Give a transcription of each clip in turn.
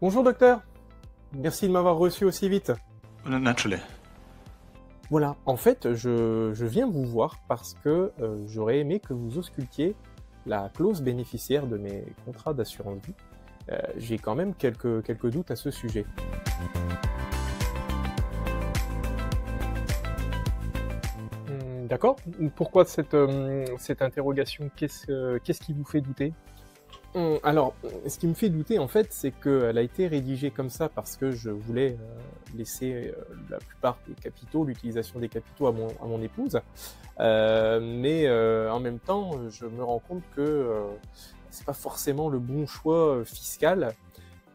Bonjour docteur, merci de m'avoir reçu aussi vite. Naturally. Voilà, en fait, je viens vous voir parce que j'aurais aimé que vous auscultiez la clause bénéficiaire de mes contrats d'assurance vie. J'ai quand même quelques doutes à ce sujet. D'accord. Pourquoi cette interrogation? Qu'est-ce qui vous fait douter? Alors, ce qui me fait douter, en fait, c'est qu'elle a été rédigée comme ça parce que je voulais laisser la plupart des capitaux, l'utilisation des capitaux à mon épouse. Mais en même temps, je me rends compte que c'est pas forcément le bon choix fiscal.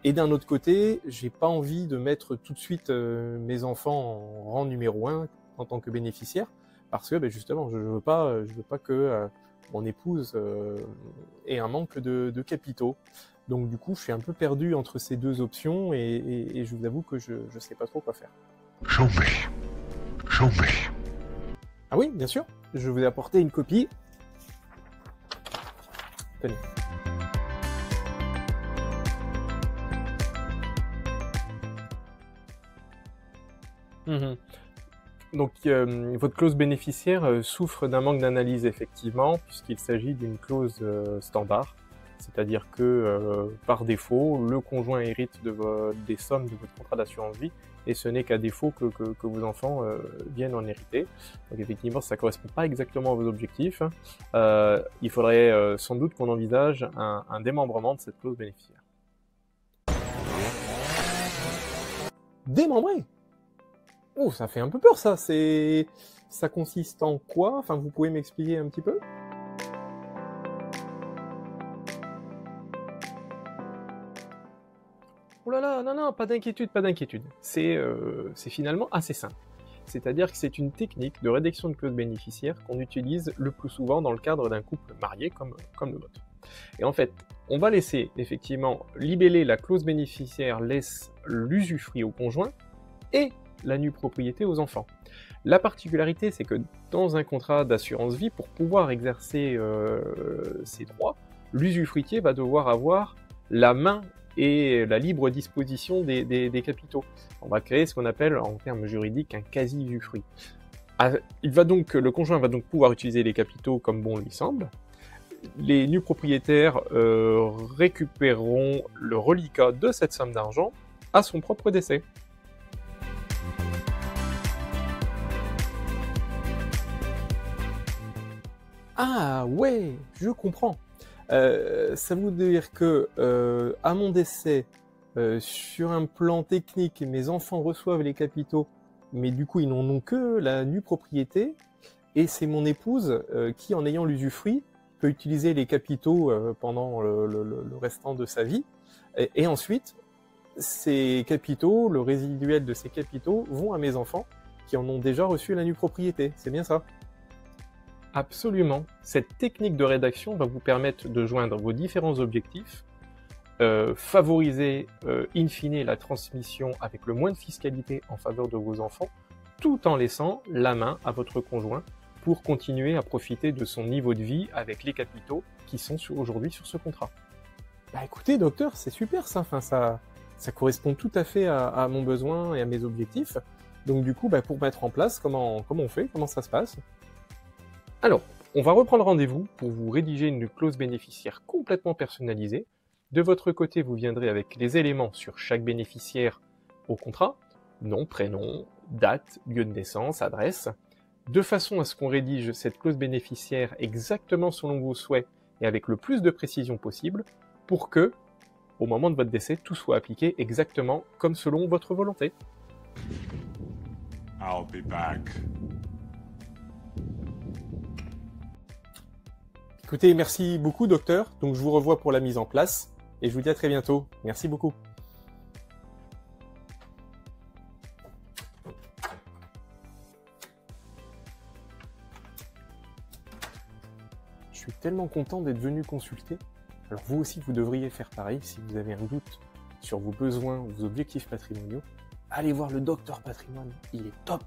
Et d'un autre côté, j'ai pas envie de mettre tout de suite mes enfants en rang numéro 1 en tant que bénéficiaire, parce que justement, je veux pas que mon épouse ait un manque de capitaux. Donc du coup, je suis un peu perdu entre ces deux options et je vous avoue que je sais pas trop quoi faire. Show me. Ah oui, bien sûr, je vous ai apporté une copie. Tenez. Donc, votre clause bénéficiaire souffre d'un manque d'analyse, effectivement, puisqu'il s'agit d'une clause standard, c'est-à-dire que, par défaut, le conjoint hérite des sommes de votre contrat d'assurance vie, et ce n'est qu'à défaut que vos enfants viennent en hériter. Donc, effectivement, ça ne correspond pas exactement à vos objectifs. Il faudrait sans doute qu'on envisage un démembrement de cette clause bénéficiaire. Démembrer? Oh, ça fait un peu peur, ça. Ça consiste en quoi? Enfin, vous pouvez m'expliquer un petit peu? Oh là là, non, pas d'inquiétude, pas d'inquiétude. C'est finalement assez simple. C'est-à-dire que c'est une technique de rédaction de clause bénéficiaire qu'on utilise le plus souvent dans le cadre d'un couple marié comme le vôtre. Et en fait, on va laisser effectivement libeller la clause bénéficiaire laisse l'usufruit au conjoint et la nue propriété aux enfants. La particularité, c'est que dans un contrat d'assurance vie, pour pouvoir exercer ses droits, l'usufruitier va devoir avoir la main et la libre disposition des capitaux. On va créer ce qu'on appelle, en termes juridiques, un quasi-usufruit. Le conjoint va donc pouvoir utiliser les capitaux comme bon lui semble. Les nus propriétaires récupéreront le reliquat de cette somme d'argent à son propre décès. Ah ouais, je comprends. Ça veut dire que à mon décès, sur un plan technique, mes enfants reçoivent les capitaux, mais du coup ils n'en ont que la nue propriété, et c'est mon épouse qui, en ayant l'usufruit, peut utiliser les capitaux pendant le restant de sa vie, et ensuite ces capitaux, le résiduel de ces capitaux, vont à mes enfants qui en ont déjà reçu la nue propriété. C'est bien ça? Absolument. Cette technique de rédaction va vous permettre de joindre vos différents objectifs, favoriser in fine la transmission avec le moins de fiscalité en faveur de vos enfants, tout en laissant la main à votre conjoint pour continuer à profiter de son niveau de vie avec les capitaux qui sont aujourd'hui sur ce contrat. Bah écoutez docteur, c'est super ça, enfin, ça correspond tout à fait à mon besoin et à mes objectifs. Donc du coup, pour mettre en place, comment on fait, comment ça se passe? Alors, on va reprendre rendez-vous pour vous rédiger une clause bénéficiaire complètement personnalisée. De votre côté, vous viendrez avec les éléments sur chaque bénéficiaire au contrat, nom, prénom, date, lieu de naissance, adresse, de façon à ce qu'on rédige cette clause bénéficiaire exactement selon vos souhaits et avec le plus de précision possible pour que, au moment de votre décès, tout soit appliqué exactement comme selon votre volonté. I'll be back. Écoutez, merci beaucoup docteur, donc je vous revois pour la mise en place, et je vous dis à très bientôt. Merci beaucoup. Je suis tellement content d'être venu consulter. Alors vous aussi, vous devriez faire pareil si vous avez un doute sur vos besoins ou vos objectifs patrimoniaux. Allez voir le docteur patrimoine, il est top.